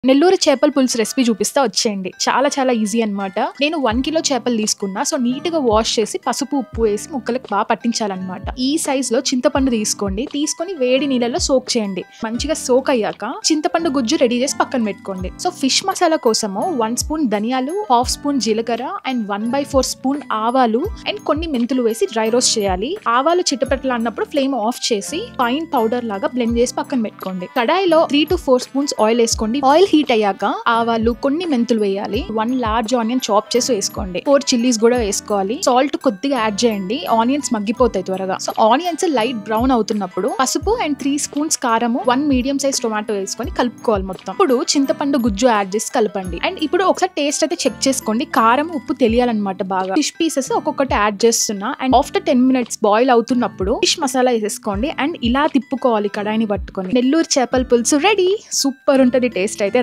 నెల్లూరు చేపల పులుసు రెసిపీ చూపిస్తా వచ్చేయండి. చాలా ఈజీ అన్నమాట. నేను 1 కిలో చేపలు తీసుకున్నా. సో నీట్‌గా వాష్ చేసి పసుపు, ఉప్పు వేసి ముక్కలకు బాగా పట్టించాలన్నమాట. ఈ సైజులో చింతపండు తీసుకోండి. తీసుకొని వేడి నీళ్ళలో సోక్ చేయండి. మంచిగా సోక్ అయ్యాక చింతపండు గుజ్జు రెడీ చేసి పక్కన పెట్టుకోండి. సో ఫిష్ మసాలా కోసము 1 స్పూన్ ధనియాలు, 1/2 స్పూన్ జీలకర్ర అండ్ 1/4 స్పూన్ ఆవాలు అండ్ కొన్ని మెంతులు వేసి డ్రై రోస్ట్ చేయాలి. ఆవాలు చిటపటలు అన్నప్పుడు ఫ్లేమ్ ఆఫ్ చేసి ఫైన్ పౌడర్ లాగా బ్లెండ్ చేసి పక్కన పెట్టుకోండి. కడాయిలో 3 to 4 స్పూన్స్ ఆయిల్ వేసుకోండి. ఆయిల్ హీట్ అయ్యాక ఆవాలు, కొన్ని మెంతులు వేయాలి. 1 లార్జ్ ఆనియన్ చాప్ చేసి వేసుకోండి. 4 చిల్లీస్ కూడా వేసుకోవాలి. సాల్ట్ కొద్దిగా యాడ్ చేయండి. ఆనియన్స్ మగ్గిపోతాయి త్వరగా. సో ఆనియన్స్ లైట్ బ్రౌన్ అవుతున్నప్పుడు పసుపు అండ్ 3 స్పూన్స్ కారము, 1 మీడియం సైజ్ టొమాటో వేసుకొని కలుపుకోవాలి మొత్తం. ఇప్పుడు చింతపండు గుజ్జు యాడ్ చేసి కలపండి. అండ్ ఇప్పుడు ఒకసారి టేస్ట్ అయితే చెక్ చేసుకోండి. కారం, ఉప్పు తెలియాలన్నమాట బాగా. ఫిష్ పీసెస్ ఒక్కొక్కటి యాడ్ చేస్తున్నా. అండ్ ఆఫ్టర్ 10 మినిట్స్ బాయిల్ అవుతున్నప్పుడు ఫిష్ మసాలా వేసేసుకోండి. అండ్ ఇలా తిప్పుకోవాలి కడాయిని పట్టుకొని. నెల్లూరు చేపల పులుసు రెడీ. సూపర్ ఉంటది టేస్ట్ అయితే.